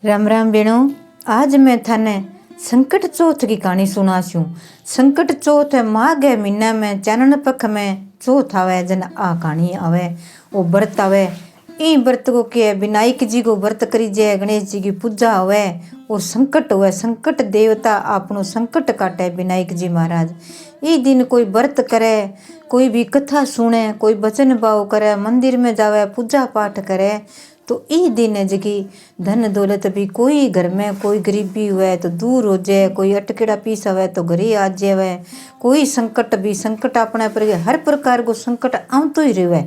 राम राम बेणो। आज मैं थाने संकट चौथ की कहानी सुनासूं। संकट चौथ माघ महीना में चानन पख में चौथ आवे जन आ कहानी आवे। वो व्रत आवे। ई व्रत को के विनायक जी को व्रत करी जय, गणेश जी की पूजा होवे और संकट हुए। संकट देवता आपनो संकट काटे विनायक जी महाराज। ई दिन कोई व्रत करे, कोई भी कथा सुने, कोई वचन भाव करे, मंदिर में जावे, पूजा पाठ करे तो ई दिन है जकी धन दौलत भी कोई घर में कोई गरीबी हुए तो दूर हो जाए, कोई अटकेड़ा पीस हुए तो घरे आ जावे, कोई संकट भी संकट अपने पर हर प्रकार को संकट आवतो ही रहे।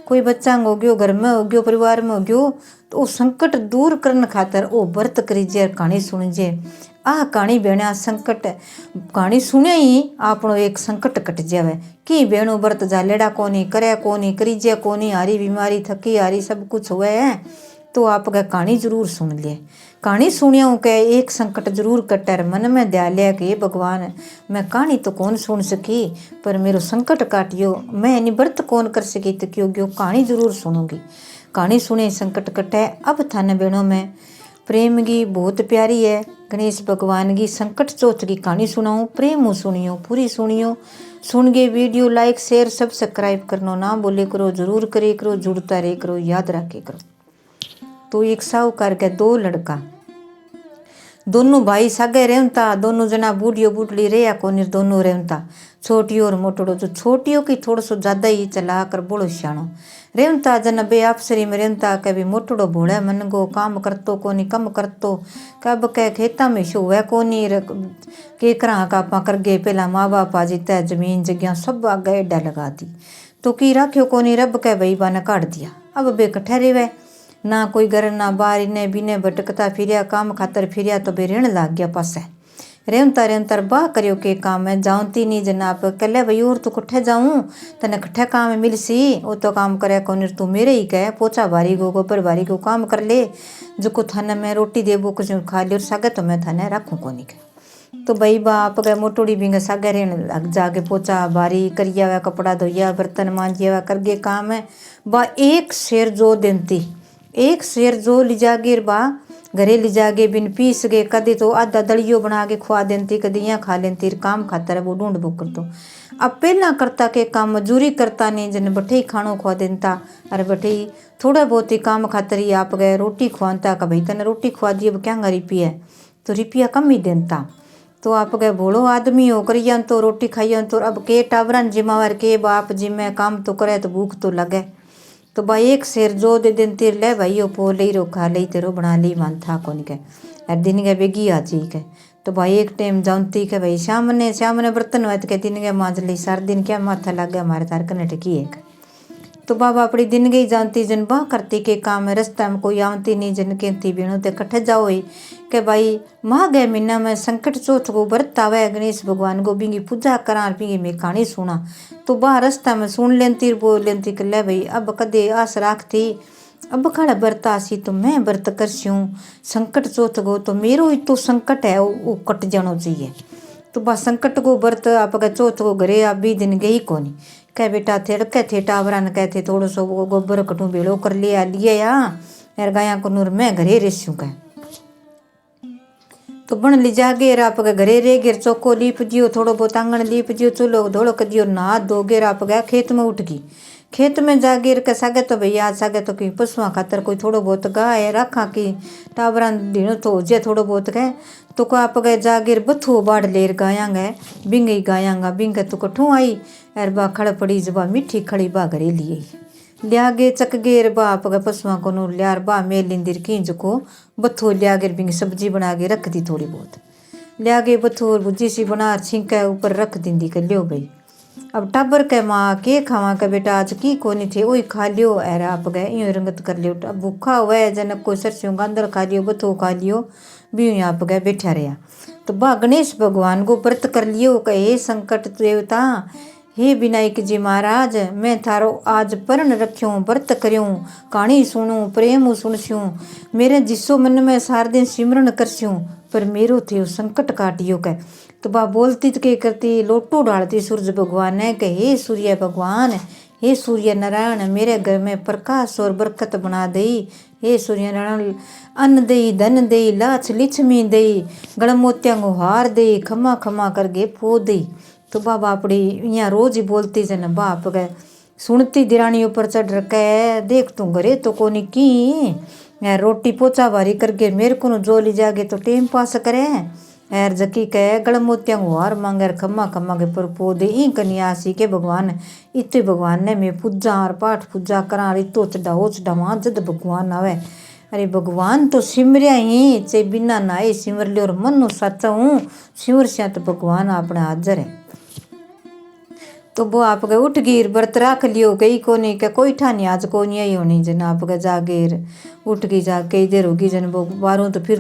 कोई बच्चा हो गयो, घर में हो गयो, परिवार में हो गयो तो वो संकट दूर करने खातर वो व्रत करीजे, कहानी सुनजे। आ कहानी भेणा संकट कहानी सुने ही आपनो एक संकट कट जावे कि भेणो व्रत जालेड़ा कोनी करे, कोनी करीजे, कोनी हारी बीमारी थकी हारी सब कुछ हुए है तो आपका कहानी जरूर सुन ले। कहानी सुनियो के एक संकट जरूर कटे, मन में ध्यान लिया कि भगवान मैं कहानी तो कौन सुन सकी पर मेरो संकट काटियो, मैं इन व्रत कौन कर सकी तो क्यों क्यों कहानी जरूर सुनूंगी। कहानी सुने संकट कटे। अब थाने बेणों में प्रेम की बहुत प्यारी है गणेश भगवान की संकट चौथ की कहानी सुनाऊं। प्रेम सुनियो, पूरी सुनियो। सुन गए वीडियो लाइक शेयर सब्सक्राइब करना ना बोले करो, जरूर करे करो, जुड़ता रहे करो, याद रखे करो। तो एक साहूकार के दो लड़का, दोनों भाई सागे रहता, दोनों जना बूढ़ियो बूढ़ी रेया कोनी, दोनों रहता छोटी और मोटड़ो। जो छोटियों की थोड़ा सो ज्यादा ही चला कर बोलो श्याणो रेवता जन बे आपसरी में रेवता कभी मोटड़ो भोले मन गो काम करतो कोनी, कम करतो कब कह खेता में शो है कोनी के करा का पा कर गए। पहला माँ बाप आ जीता जमीन जगह सब आगे एडा लगा दी तो की राख्यो कोनी, रब कह भाई बाने काट दिया। अब बे कट्ठे रेवे ना कोई घर ना बाहर, इन्हें बिने भटकता फिरिया, काम खातर फिरिया तो बे ऋण लाग गया पासे। रेवता रेवता बाह करियो के काम है जाऊती नहीं जनाब कले भाई और तू कट्ठे जाऊं तने कट्ठे काम मिल सी, वो तो काम करे कौन तू मेरे ही कह पोछा भारी को गोबर भारी को काम कर ले, जो को थाने मैं रोटी देबो कुछ खा ले और सागे तो मैं थाने रखूँ कोनी के। तो भाई बाप गए मोटोड़ी भी सागे रहने लग जाके पोछा भारी करिया हुआ, कपड़ा धोया, बर्तन मांजिया हुआ कर गए काम है। बा एक शेर जो देती, एक शेर जो लिजा गिर बा घरे लिजा गे बिन पीस गए, कदी तो आधा दलियो बना के खुआ देती, कदी यहाँ खा लेती, काम खातर वो ढूंढ बुक कर दो। अब पहला करता के काम मजूरी करता नहीं जन बठे ही खानो खुआ देता, अरे बठे ही थोड़ा बहुत ही काम खातर ही आप गए रोटी खुआता का भाई तने रोटी खुआ दी अब क्या रिपिया है तो रिपिया कम ही देता। तो आप गए भोलो आदमी हो करिया तो रोटी खाइया तो अब के टाबरन जिम्मेवार के बाप जिम्मे काम तो करे तो भूख तो लगे। तो भाई एक शेर जो दे दिन तीर ले भाई वो पो ले रो खा ले तेरो बना ली मान था कौन के अर दिन के बेगी आ जी के। तो भाई एक टाइम जानती के भाई शाम ने बर्तन हुआ तो दिन के मांज ली, सार दिन क्या माथा लग गया हमारे तार कने टकी है। तो बाबा अपनी दिन गई जानती जन बाह करती के काम है, रास्ता में कोई आवती नहीं जन कहती बीणो ते कट्ठे जाओ ही के भाई माँ गए महीना में संकट चौथ को व्रत आवे गणेश भगवान को बिंगी पूजा करा बिंगी में कहानी सुना। तो बाहर रास्ता में सुन लेती बोल लेती कि ले भाई अब कदे आस राखती अब खड़ा व्रत आसी तो मैं व्रत करस्यूँ संकट चौथ को तो मेरो ही तो संकट है वो कट जानो चाहिए। तो बस संकट को व्रत आप चौथ को घरे आप भी दिन गई कोनी कह बेटा थे रखे थे टावरा ने कहते थोड़ा सो गोबर कटू भेड़ो कर लिया या यार गाया को नूर मैं घरे रेस्यूँ कह। तो बन ली जागे आप घरे रे गिर चौको लीप दियो, थोड़ो बहुत आंगन लीप दियो, चूल्हो धोड़ो कर दियो, नहा धो गिर आप गया खेत में उठ गई। खेत में जा गिर के सागे तो भैया सागे तो कि पशुआ खातर कोई थोड़ो बहुत गाय रखा कि टाबरा दीनो तो हो जाए थोड़ो बहुत कह। तो को आप गए जा गिर बथू बाढ़ लेर गाया गए बिंगे गायांगा बिंगे तो कठू आई अर बा खड़ पड़ी जब मिठी खड़ी बा घरे लिए लिया गे चक गेर बा आप गए पशुआ को नूर लियार बा मेल लिंदिर खींच को बथू लिया गिर बिंगे सब्जी बना के रख दी, थोड़ी बहुत लिया गे बथू भुजी सी बना छिंका ऊपर रख दी कर लियो भाई। अब टाबर के माँ के खावा के बेटा आज की कोनी थे वही खा लियो अरे आप गए यूँ रंगत कर लियो। अब भूखा हुआ है जनक कोई सरसों गांदर खा लियो बथू खा लियो भी यूँ आप गए बैठा रहा। तो बा गणेश भगवान को व्रत कर लियो कहे संकट देवता हे विनायक जी महाराज मैं थारो आज परण रख्यूँ व्रत करूँ कहानी सुनूँ प्रेम सुनस्यूँ मेरे जिसो मन में सार दिन सिमरन करस्यूँ पर मेरो थे संकट काटियो कह। तो बा बोलती तो के करती लोटो डालती सूरज भगवान ने कहे हे सूर्य भगवान हे सूर्य नारायण मेरे घर में प्रकाश और बरकत बना दई हे सूर्यनारायण अन्न देई धन देई लाछ लिछमी देई गणमोत्या को हार देई खमा खमा करके पो देई। तो बाबा अपनी यहाँ रोज ही बोलती जन बाप गए सुनती दिरानी ऊपर चढ़ रखे देख तू घरे तो कोनी की रोटी पोचा भारी करके मेरे को जो ली जागे तो टेम पास करे एर जकी कह गड़मोतिया को हार मांगे खम्मा खम्मा के पर पौधे ई कन्या सी के भगवान इतने भगवान ने मैं पूजा और पाठ पूजा करा इतो चढ़ाओ चढ़ावा जद भगवान आवे। अरे भगवान तो सिमरिया ही चे बिना नाए सिमर लियो और मन सच्चा हूँ सिमर सिया तो भगवान अपने हाजर है। तो वो आप गए उठ गिर व्रत रख लियो गई कोनी के कोई ठानी आज को नहीं आई होनी जन आप गए जागेर उठ गई जा कई देर होगी जन वो बारों तो फिर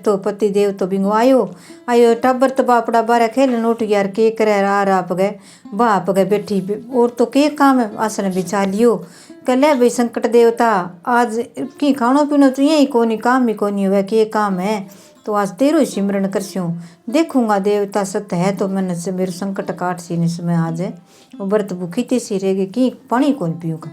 तो पति देव तो बिंगो आयो टब्बर तो बापड़ा बारह खेलन उठ गया के करे रार आप गए बाप गए बैठी और तो के काम है आसन बिछा लियो कल भाई संकट देवता आज की खानो पीनो तो यही कोनी काम ही कोनी हुआ के काम है तो आज तेरो ही सिमरन करस्यूँ देखूंगा देवता सत्य है तो मैंने से मेरे संकट काट सी नहीं समय आज है वो व्रत भूखी तीसी रहेगी कि पानी कौन पीऊँगा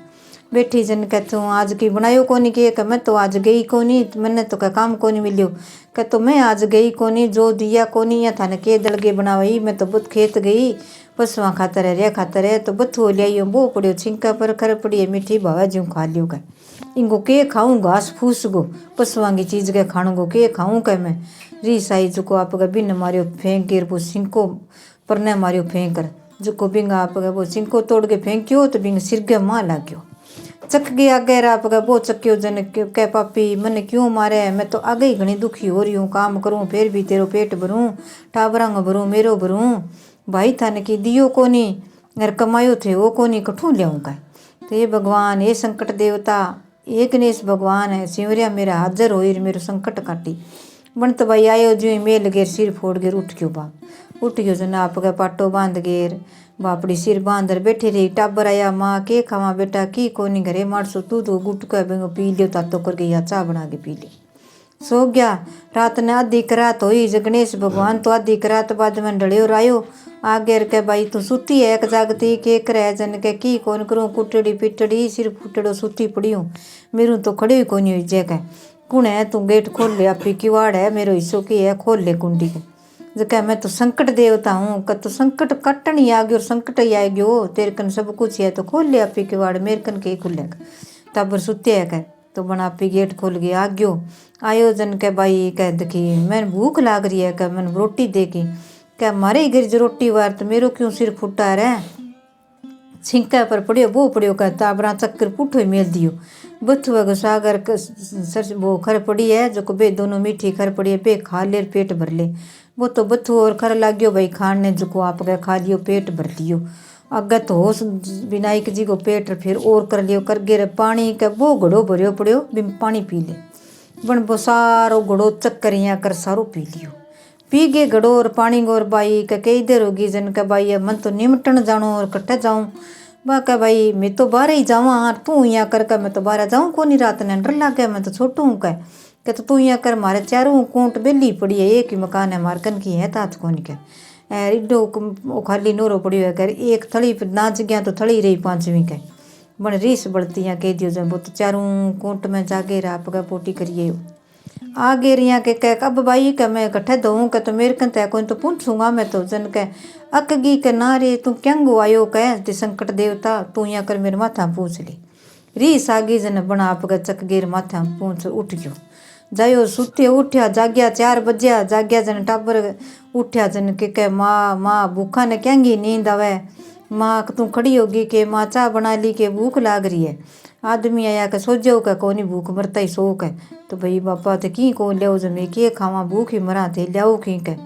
बैठी जन कह तू आज की बनायो कोनी के मैं तो आज गई कोनी मैंने तो क्या काम कोनी मिलियो कह तो मैं आज गई कोनी जो दिया कोनी या थाने के दलगे बनावई मैं तो बुत खेत गई पशुआ खातर है रे खातर है तो बथुओ लियाई वो पड़ियो छिंका पर खर पड़ी है मीठी भावा ज्यों खा लियो कह इनको के खाऊँ घास फूस गो पशुआ की चीज़ के खाणु गो के खाऊँ कह मैं री साई जो को आप बिन मारियो फेंक कर वो सिंको पर न मारियो फेंक कर जो को बिंगा आप वो सिंको तोड़ के फेंक्यो तो बिंग सिर के माँ लाग्यो चक गया आगे आप वो चक्यो जन कह पापी मैंने क्यों मारे मैं तो आगे ही घनी दुखी हो रही हूँ काम करूँ फिर भी तेरो पेट भरूँ टाबरंग भरूँ मेरो भरूँ भाई थाने की दियो कोनी अगर कमायो थे वो कोनी कठू लियाऊँ का तो ये भगवान ये संकट देवता एक गणेश भगवान है सिमरिया मेरा हाजर हो मेरो संकट काटी बन तो भाई आयो जो मेल गेर सिर फोड़ गेर उठ गयो बाप उठ गयो जना आप गए पाटो बांध गेर बापड़ी सिर बांधर बैठी रही टाबर आया माँ के खावा बेटा की कोनी घरे मारसो तू तो गुटका बेंगो पी लियो तातो करके या चाह बना के पी ली सो गया रात ने आधी करात हुई गणेश भगवान तो आधी करात बाद में ढड़ियो रायो आगे के भाई तू सुती है एक जागती के करे जन के की कौन करूँ कुटड़ी पिटड़ी सिर फुटड़ो सुती पड़ी हूँ मेरू तो खड़ी हुई कोनी हुई जगह कुण है तू गेट खोल ले आपी किवाड़ है मेरो हिस्सों की है खोल ले कुंडी के जगह मैं तो संकट देवता हूँ क तो संकट कटन ही आ गयो संकट ही आ गयो तेरे कन सब कुछ है तो खोल ले आपी किवाड़ मेरे कन के खुलेगा तब सुते है कह तो बना आपी गेट खोल गया आ गयो आयोजन के भाई कह देखी मैंने भूख लाग रही है कह मैंने रोटी देगी क्या मारे ही गिरज रोटी वार तो मेरो क्यों सिर फुटा रहा छिंका पर पड़ियो वो पड़ियो कह ताबरा चक्कर पुठो ही मेल दियो बथुआ को सागर सर वो खर पड़ी है जो को बे दोनों मीठी खर पड़ी है बे खा ले पेट भर ले वो तो बथुआ और खर लाग गयो भाई खान ने जो को आप गए खा लियो पेट भर लियो अगर तो होश विनायक जी को पेट फिर और कर लियो कर गिर पानी का वो घड़ो भरियो पड़ियो बिम पानी पी ले बन वो सारो घड़ो चक्कर यहाँ कर सारो पी लियो पी गए घड़ो और पानी गोर बाई का कई देर होगी जन का भाई मन तो निमटन जाऊँ और कट्टे जाऊँ बा का भाई मैं तो बाहर ही जाऊँ तू यहाँ कर मैं तो बाहर जाऊँ को नहीं रात ने डर लग गया मैं तो छोटू हूँ कह तो तू यहाँ कर मारे चारों कोट बेली पड़ी है एक ही मकान है मारकन की है तात को नहीं कह इड्डो खाली नोरो पड़ी है कर एक थड़ी पर नाच गया तो थड़ी रही पांचवीं कह बन रीस बढ़ती यहाँ कह दियो जब वो तो चारों कोट में जागे रहा पगा पोटी करिए आगे रिया के कह अब भाई का मैं इकट्ठे दऊँ का तो मेरे कन तय कोई तो पूछूंगा मैं तो जन कह अकगी के ना रे तू क्या गो आयो कह ते संकट देवता तू यहाँ कर मेरे माथा पूछ ले रीस आगे जन बना आप चक गेर माथा पूछ उठ गयो जायो सुते उठ्या जाग्या 4 बजे जाग्या जन टाबर उठ्या जन के कह माँ भूखा ने क्यांगी नींद आवे माँ तू खड़ी होगी के माँ चाह बना ली के भूख लाग रही है आदमी आया के सोचो का कोनी भूख मरता ही शौक है तो भाई बापा तो की को लियाओ जमे के खावा भूख ही मरा थे लियाओ की कह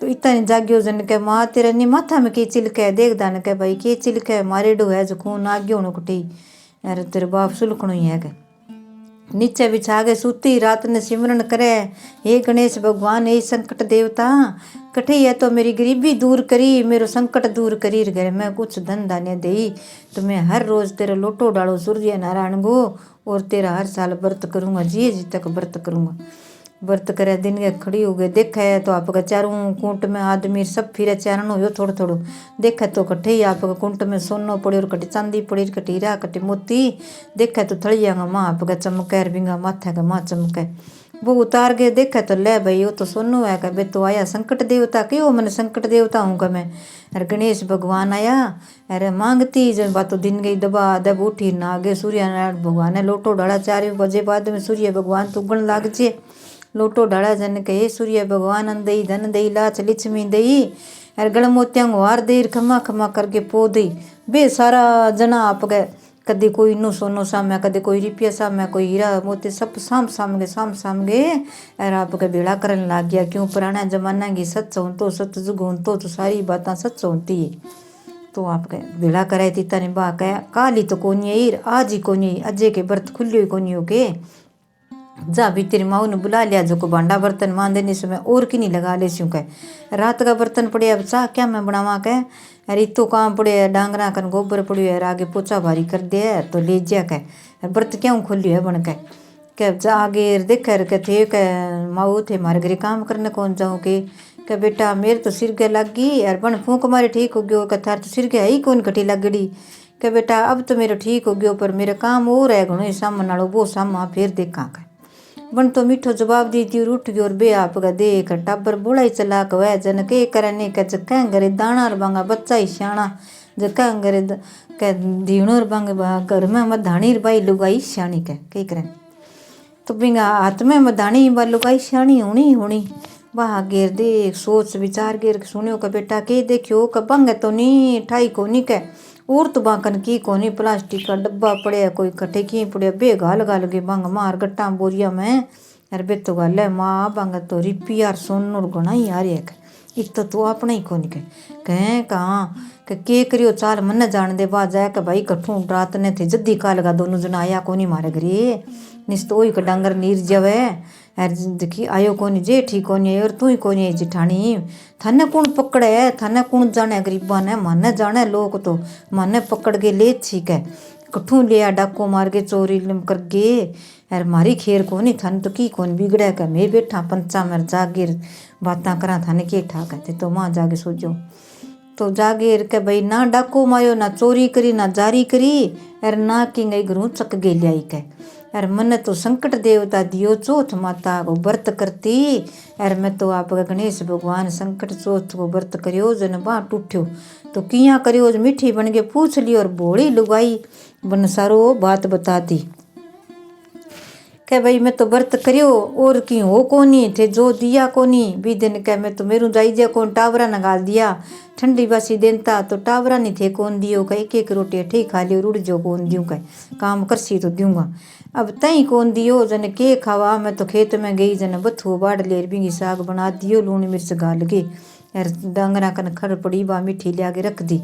तो इतना जाग्यो जन के माँ तेरा नी माथा में के चिलके देख दान के भाई के चिलके मारे डो है जो खून आ गयो कुटी अरे तेरे बाप सुलखणो ही है के नीचे बिछा के सूती रात ने सिमरन करे हे गणेश भगवान हे संकट देवता कठे है तो मेरी गरीबी दूर करी मेरो संकट दूर करी गए मैं कुछ धन धान्य दे तो मैं हर रोज़ तेरा लोटो डालो सूर्य नारायण गो और तेरा हर साल व्रत करूँगा जी तक व्रत करूँगा व्रत करे दिन के खड़ी हो गए देखे तो आपका चारों कुंट में आदमी सब फिरे चारण हो थोड़ो थोड़ो देखे तो कट्ठे ही आपका कुंट में सोनो पड़े और कटी चांदी पड़ी कटी हीरा कटी मोती देखे तो थड़िया माँ आपका चमके बिंगा माथे का माँ चमके वो उतार के देखे तो ले भाई वो तो सोनू है कह तो आया संकट देवता क्यों मैंने संकट देवता हूँ कह मैं अरे गणेश भगवान आया अरे मांगती जब बात तो दिन गई दबा दब उठी ना आगे सूर्य नारायण भगवान ने लोटो डाला 4 बजे बाद में सूर्य भगवान तो उगन लाग जे लोटो डाला जन कहे सूर्य भगवान दई धन दई लाच लिच्छमी दई अरे गल मोत्यांग वार दई खमा खमा करके पो दई बे सारा जना आप गए कदे कोई नो सोनो सामे कदे कोई रुपया सामे कोई हीरा मोती सब साम गए और आपके बेड़ा करने लग गया क्यों पुराना जमाना की सच हो तो सच जुग हो तो सारी बातें सच होती है तो आपके बेड़ा कराए तीता ने बा कह काली तो कोनी है आज ही कोनी अजय के व्रत खुले कोनी हो के जा भी तेरी माऊ ने बुला लिया जो को भांडा बर्तन मान देने से मैं और की नहीं लगा ले सूँ कह रात का बर्तन पड़े अब चाह क्या मैं बनावा कह अरे तो काम पड़े है डांगरा कन गोबर पड़े है आगे पोछा भारी कर दे तो ले जा कह व्रत क्यों खोलियो है बन कह जा आगे देख के थे कह माऊ थे मारे घरे काम करने कौन जाऊँ के बेटा मेरे तो सिर के लग गई यार बन फूंक मारे ठीक हो गयो कह थार तो सिर के है ही कौन कटी लगड़ी के बेटा अब तो मेरा ठीक हो गयो पर मेरा काम और है घणो सामान नालो वो सामा फिर देखा कह बन तो मीठो जवाब दी थी उठ गयो और बे आप का देख टाबर बोला ही चला कह जन के करने का जक्का घरे दाना और बांगा बच्चा ही सियाणा जक्का घरे कह धीणो और बांगे घर में मधाणी बाई लुगाई सियाणी कह करें तो बिंगा हाथ में मधाणी बा लुगाई सियाणी होनी वाह गेर देख सोच विचार गेर सुनियो का बेटा के देखियो का बंगे तो नहीं ठाई को नहीं कह और तो बांकन की कोनी प्लास्टिक का डब्बा पड़े कोई कट्ठे की पड़े बे गाल के बंग मार गट्टा बोरिया में अरे बे तो गाल माँ बंग तो रिपियार सोन और गुना ही आ रही है इत तो अपना ही कोनी कहें कहाँ के करियो चाल मन जान दे बा जाए भाई कट्ठू रात ने थे जद्दी का लगा दोनों जना आया कोनी मारे घरे निस्त ओई का डांगर नीर जवे अरे देखी आयो कोनी जे ठीक कोनी और तू ही कोनी जिठानी थाने कौन पकड़े थाने कौन जाने गरीबा ने माने जाने लोग तो माने पकड़ के ले ठीक है कट्ठू लिया डाको मार के चोरी कर गे अरे मारी खेर कोनी थाने तो की कौन बिगड़े का मैं बैठा पंचा मेर जागीर बातें करा थाने के ठा कहते तो माँ जाके सोचो तो जागीर के भाई ना डाको मायो ना चोरी करी ना जारी करी अरे ना की गई घरू चक गे लियाई कह अरे मन तो संकट देवता दियो चौथ माता को व्रत करती अरे मैं तो आप गणेश भगवान संकट चौथ को व्रत करियो जन बाट उठ्यो तो किया करियो मीठी बन के पूछ ली और भोली लुगाई बन सारो बात बता दी कह भाई मैं तो व्रत करियो और की हो कोनी थे जो दिया कोनी भी दिन कह मैं तो मेरू जाई जा कौन टावरा नगाल दिया ठंडी बासी देनता तो टावरा नहीं थे कौन दियो कह एक रोटी ठीक खा लियो रुड़ जो कौन दियो कह काम करसी तो दूंगा अब तई कौन दियो जन के खावा मैं तो खेत में गई जन बथू बाढ़ ले बिंगी साग बना दियो लून मिर्च गाल के यार डांगरा कन खर पड़ी बा मिठी लिया के रख दी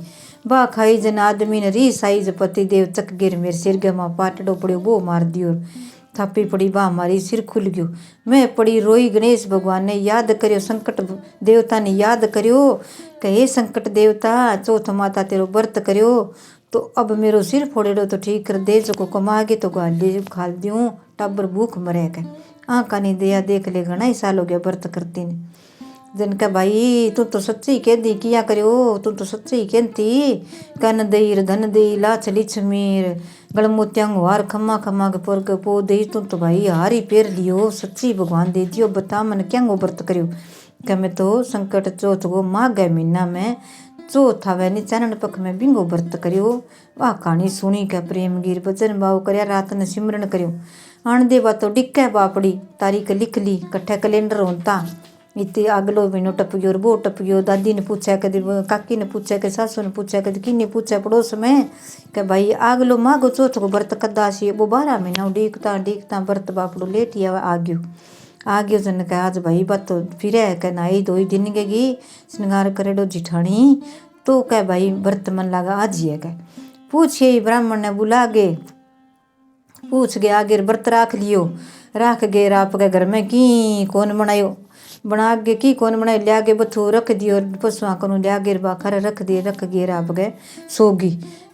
बा खाई जन आदमी ने री साइज पति देव चक गिर मेरे सिर गमा पाटड़ो पड़ियो वो मार दियो थापी पड़ी बा हमारी सिर खुल गयो मैं पड़ी रोई गणेश भगवान ने याद करियो संकट देवता ने याद करियो कहे संकट देवता चौथ माता तेरो व्रत करियो तो अब मेरो सिर फोड़ेड़ो तो ठीक कर दे जो को कमागे तो गाल दे खाल दूँ टब्बर भूख मरे के आँखा नहीं दया देख ले घना ही साल हो गया व्रत करती ने जन का भाई तू तो सच्ची कह दी किया करियो तू तो सच्ची कहती कन दई धन दई लाछ लिछमीर गलमोत्यांग वार खम्मा खम्मा के पुर के पो दई तू तो भाई हार ही पेर लियो सच्ची भगवान दे दियो बता मन क्या व्रत करियो क्या मैं तो संकट चौथ को माघ गए महीना में चौथ आवे नी चानन पख में बिंगो व्रत करियो वाह कहानी सुनी के प्रेम गिर भजन भाव करया रात ने सिमरन करियो आन दे बा तो डिक्के बापड़ी तारीख लिख ली कट्ठे कैलेंडर होता इतनी अगलो महीनो टप गयो और वो टप गयो दादी ने पूछा कभी काकी ने पूछा कि सासू ने पूछा कभी किन्ने पूछा पड़ोस में कि भाई आगलो माघो चौथ को व्रत कदा सी वो 12 महीना डीकता व्रत बापड़ो लेट आ गयो जन कह आज भाई बात तो फिर है कह नाई धोई दिन गेगी श्रृंगार करेडो जिठानी तो कह भाई व्रत मन लगा आज ही है कह पूछिए ब्राह्मण ने बुला गे पूछ गए आगे व्रत राख गए आप के घर में की कौन बनायो बना के की कौन बनाए लिया के बथू रख दियो और पशुआ को लिया गे बाखर रख गए आप गए सोगी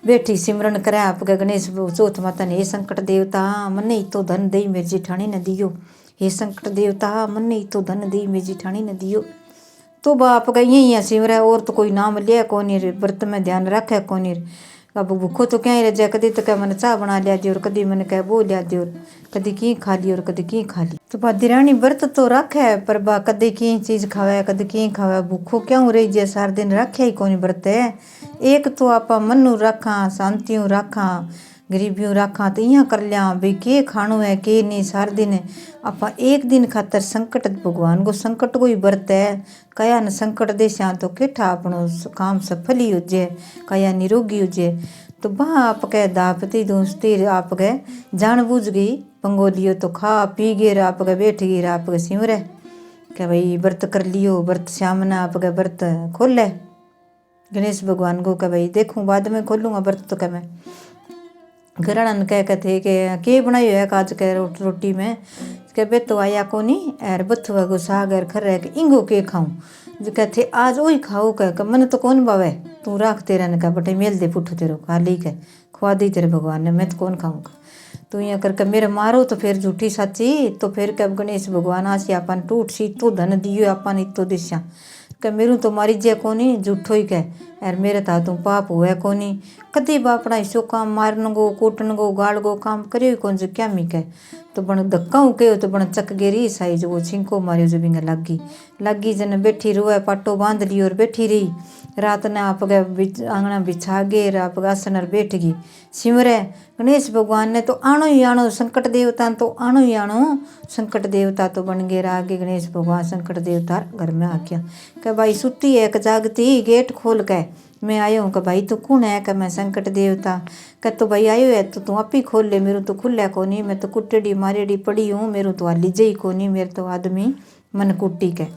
बैठी सिमरन करे आप गए गणेश चौथ माता ने संकट देवता मन ही तो धन दई मेरी जिठानी ने दियो हे संकट देवता मन ही तो धन दी मेरी ठाणी न दियो। तो बाप का यही सिमरे और तो कोई नाम लिया कोनी रे, व्रत में ध्यान रखे कोनी रे। अब भूखो तो क्या रह जाए, कदी तो क्या मैंने चाह बना लिया दी और कदी मैंने कह वो लिया दी और कदी की खा ली और कदी की खा ली। तो दिरानी व्रत तो रखे पर बा कदी की चीज खावे कदी की खावे, भूखो क्यों रही जे सार दिन रखे ही कोनी व्रत है। एक तो आप मनु रखा शांतियों रखा गरीबियों रखा तो यहाँ कर लिया भाई के खाणो है के नहीं, सार दिन आप एक दिन खातर संकट भगवान को संकट को ही व्रत है। कया न संकट देशा तो केठा अपनो काम सफल ही हो जाए, कया निरोगी हो जाए। तो बा आप कह दापती दोस्ती आप कह जान बूझ गई पंगो लियो तो खा पी गे आप कह बैठ गई आप कह सिमरे क्या भाई व्रत कर लियो। व्रत सामने आप कह व्रत खोले गणेश भगवान को कह भाई देखूँ बाद में खोलूँगा व्रत। तो कह मैं घरान कह थे के बनाई है काज कह रोटी में कह बे तो आया को नहीं एर बथुआ को साग एर खर के इंगो के खाऊं जो कहते आज वही खाओ कह मन तो कौन बावे तू राख तेरा ने कह बटे मेल दे पुठ तेरो खा ली कह खुआ दी तेरे भगवान ने मैं तो कौन खाऊंगा। तो यहाँ करके मेरे मारो तो फिर झूठी साची तो फिर कब गणेश भगवान आसी अपन टूट सी तो धन दियो अपन इतो दिशा कह मेरू तो मारी जे कोनी झूठो ही कह यार मेरे ता तू पाप हुआ कोनी कदी बापड़ा इसो काम मारन गो कूटन गो गाड़ गो काम करियो कौन जो क्या मी कह। तो बन धक्का कहो तो बन चक गेरी साई जो वो छिंको मारियो जो बिंगा लगी जन बैठी रोए पाटो बांध लियो और बैठी रही। रात ने आप गए आंगना बिछा गे आप आसन बैठ गई सिमरे गणेश भगवान ने तो आनो ही आनो संकट देवता तो आनो ही आनो संकट देवता तो बन गए आगे गणेश भगवान संकट देवता घर में आ गया कह भाई सुती है क जागती गेट खोल के मैं आयो हूँ कि भाई तू कौन है कि मैं संकट देवता कह तो भाई आयो है तो तू आप ही खोल ले मेरू तो खुला को नहीं मैं तो कुटेडी मारेडी पड़ी हूँ मेरू तो हाली जई को नहीं मेरे तो आदमी मन कुट्टी के।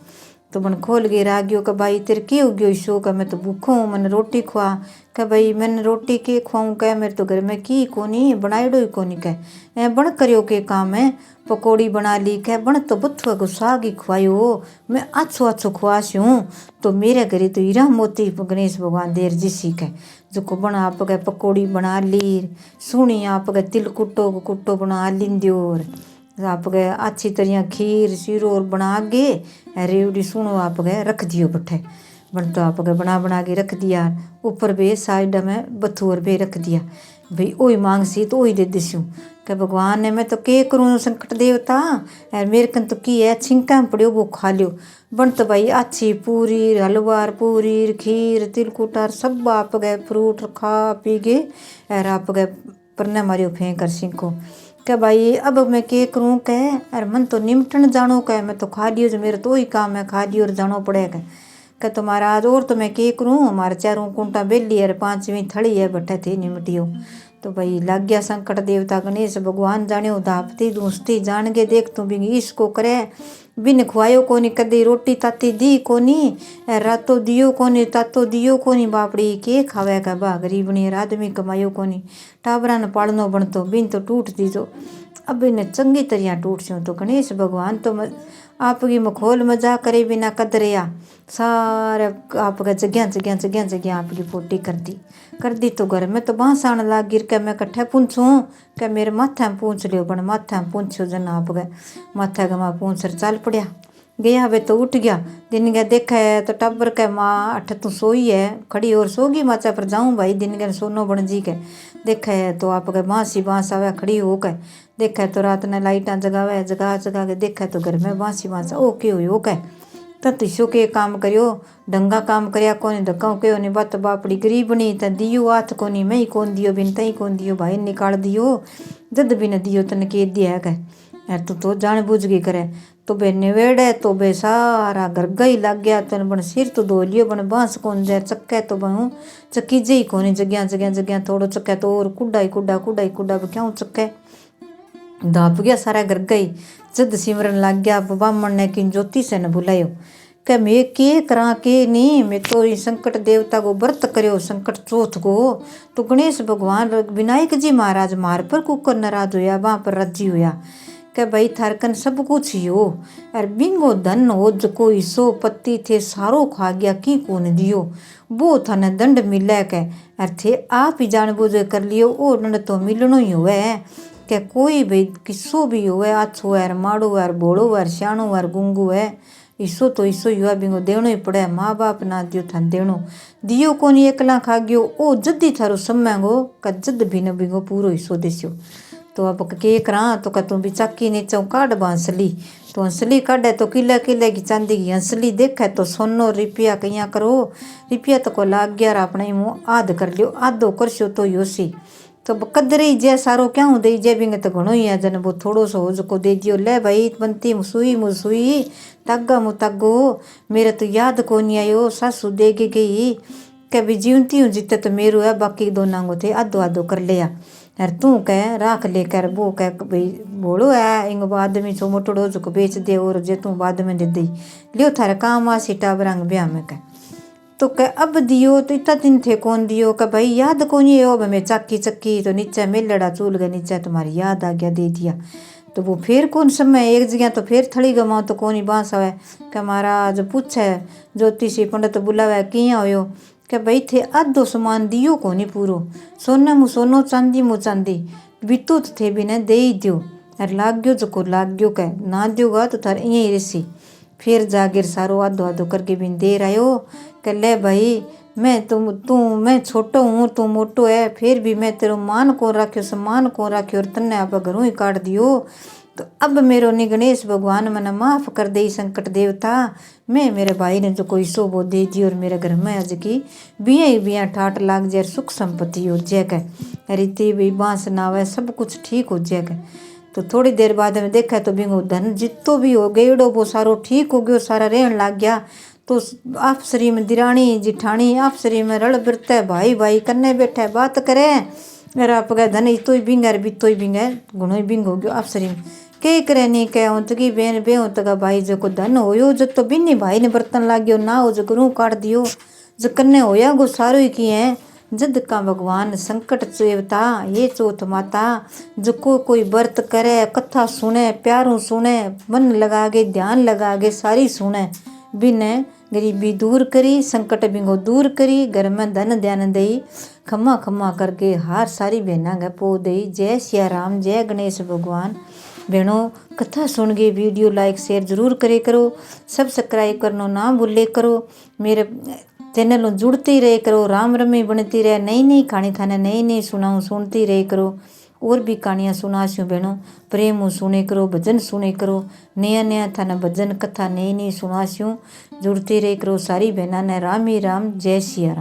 तो मन खोल गए रागियो का भाई तेरे के हो गयो शो का मैं तो भूखो हूँ मन रोटी खुआ कह भाई मैंने रोटी के खुआऊँ कह मेरे तो घर में की कोनी बनाइडो ही कोनी कह ए बण करियो के काम है पकौड़ी बना ली कह बण तो बथुआ को साग ही खुआयो मैं अच्छो अच्छो खुआसी हूँ। तो मेरे घरे तो हीरा मोती गणेश भगवान देर जिसी कह जो को बना आप गए पकौड़ी बना ली सुनी आप गए तिल कुट्टो बना लिंद्योर आप गए अच्छी तरह खीर सीरो और बना गे रेवड़ी सुनो आप गए रख दियो बठे बन तो आप गए बना के रख दिया ऊपर बे साइड में बथुअर बे रख दिया भाई वही मांग सी तो वही दे दिसूँ कि भगवान ने मैं तो के करूँ संकट देवता यार मेरे कन तो की है छिंका में पड़ियो वो खा लियो। बन तो भाई अच्छी पूरी हलवार पूरी खीर तिलकुटार सब आप गए फ्रूट खा पी गए यार आप गए परने मारियो फेंक कर सिंको क्या भाई अब मैं के करूँ कह अरे मन तो निमटन जानो कह मैं तो खा लियो जो मेरे तो ही काम है खा लियो और जानो पड़ेगा कह तुम्हारा आज और तो मैं के करूँ हमारे चारों कुंटा बेली है 5वीं थड़ी है बट्ठे थी निमटियो। तो भाई लग गया संकट देवता गणेश भगवान जाने धापती दूसती जान के देख तू भी इसको करे बिन खुआयो कोनी कदी रोटी ताती दी कोनी रातो दियो कोनी तातो दियो कोनी बापड़ी के खावे का बा गरीबनी आदमी कमायो कोनी टाबरा न पालनो बनतो बिन तो टूट दीजो अब इन्हें चंगी तरह टूट सो। तो गणेश भगवान तो आपकी मखोल मजा करे बिना कदरिया सारे आपका जगह आपकी पोटी कर दी। तो घर में तो बांस आने लाग गिर के मैं कट्ठे पूछूँ क्या मेरे माथे में पूछ लियो बन माथे में पूछो जन आप गए माथे गमा पूछ चल पड़िया गया वे तो उठ गया दिन गया देखा है तो टब्बर के माँ अठ तू सोई है खड़ी और सोगी माचा पर जाऊँ भाई दिन गया सोनो बन जी के देखा है तो आप गए बांसी बांस आवे खड़ी हो के देखा है तो रात ने लाइटा जगा के देखा है तो घर में बांसी बांस ओ के हो के तो तिसो के काम करियो ढंगा काम करया कोनी धक्का के नहीं बात बापड़ी गरीबनी त दियो हाथ कोनी मैं ही कौन दियो बिन तई कौन दियो भाई निकाल दियो जद भी न दियो तन के दिया है यार तू तो जान बुझ गई करे। तो बे निवेड़े तो बे सारा घर गई लग गया तन बन सिर तो धो लियो बन बांस कौन जाए चक्के तो बहु चक्की जी कोनी जगह थोड़ो चक्के तो और कुड्डा क्यों चक्के दाप गया सारा घर गई जद सिमरन लग गया ब्राह्मण ने कि ज्योति से न बुलायो कि मैं के करा के नहीं मैं तो संकट देवता को व्रत करो संकट चौथ को। तो गणेश भगवान विनायक जी महाराज मार पर कुकर नाराज होया वहाँ पर राजी होया कि भाई थारकन सब कुछ हो और बिंगो धन हो जो कोई सो पत्ती थे सारो खा गया की कौन दियो वो थाने दंड मिले के अर थे आप ही जान बुझ कर लियो ओ दंड तो मिलनो ही हुए के कोई भी किस्सो भी होवे, आछो है माड़ो है भोड़ो है सियाणो है गुंगू है, ईसो तो ईसो ही हुआ, बिंगो देणो ही पड़े। माँ बाप ना दियो थान देणो, दियो कोनी एकला खा गयो ओ जद्दी थारो समय गो का जद भी न बिंगो पूरो हिस्सो देस्यो। तो अब के करा तो का तू भी चाकी नीचे काट हंसली, तो हंसली काढ़े तो किले किले की चांदी की हंसली देखे तो सोनो रुपया कहीं करो, रुपया तो को लाग गया अपने मुँह आध कर लियो, आधो करशो तो योसी तो कदरे जे सारो क्या दे जे बिंग तो घणो ही है जन वो थोड़ो सो हो जको दे दियो, ले भाई बनती मुसुई तागा मुतागो मेरे तो याद को नहीं आयो, सासू दे के गई के भी जीवती हूँ जीते तो मेरू है, बाकी दोनों को थे आधो आधो कर लिया। अरे तू कह राख लेकर वो कह भाई बोलो है इंग आदमी छो मोटड़ो जो बेच दे और जे तू बाद में दे दी लियो थारे काम आसी टाबरंग ब्याह में कह तो कह अब दियो तो इतना दिन थे कौन दियो कह भाई याद कौन है अब मैं चाकी चक्की तो नीचे मेलड़ा चूल गए नीचे तुम्हारी याद आ गया दे दिया। तो वो फिर कौन समय एक जगह तो फिर थड़ी गमाओ तो कौन ही बांस आवे कि महाराज पूछे ज्योतिषी पंडित बुलावे किया होयो कि भाई थे आधो सामान दियो कोनी पूरो, सोना मु सोनो चांदी मु चांदी बीतो तो थे भी ने दे ही दियो, अरे लाग गयो जो लाग गयो कह ना दियोगा तो थार यहीं ही रसी। फिर जागिर सारो आधो आधो करके बिन दे रहो कह ले भाई मैं मैं छोटो हूँ तू मोटो है, फिर भी मैं तेरो मान को रखियो सम्मान को रखियो और तन्ने आप घरों ही काट दियो, तो अब मेरो नि गणेश भगवान मने माफ़ कर दे संकट देवता। मैं मेरे भाई ने जो कोई शोभो दे दी और मेरे घर में आज की बिया ठाट लाग जाए, सुख संपत्ति हो जाए, रीति भी बांस ना आवे सब कुछ ठीक हो जाए। तो थोड़ी देर बाद में देखा तो बिंगो धन जितो भी हो गएड़ो वो सारो ठीक हो गयो, सारा रहन लग गया। तो आपसरी में दिरानी जिठानी आपसरी में रल बिरते भाई भाई कन्ने बैठे बात करे, अरे आप गए धन इतो ही बिंग अरे बितो ही बिंग है गुणो ही बिंग हो गयो आपसरी में के करे नहीं कह उतकी बेन बे उतका भाई जो को धन होयो जो तो बिन्नी भाई ने बर्तन लाग गयो ना हो जो गुरु काट दियो जो कन्ने होया गो सारो ही की है। जद का भगवान संकट चेवता ये चौथ माता जो कोई व्रत करे कथा सुने प्यारों सुने मन लगा के ध्यान लगा के सारी सुने बिने गरीबी दूर करी संकट बिंगो दूर करी घर में धन ध्यान दई खम्मा खम्मा करके हार सारी बहना गे पो दई। जय सिया राम जय गणेश भगवान। बहनों कथा सुन गई वीडियो लाइक शेयर जरूर करे करो, सब्सक्राइब करना ना भूले करो, मेरे चैनल जुड़ते ही रहे करो, राम रमी बनती रहे, नई नई कहानी थाने नई नई सुनाऊँ सुनती रहे करो, और भी कहानियाँ सुनाशूँ बहनों प्रेम सुने करो भजन सुने करो, नया नया थाने भजन कथा नई नई सुनाशूँ जुड़ती रहे करो। सारी बहना ने राम ही राम जय सिया राम।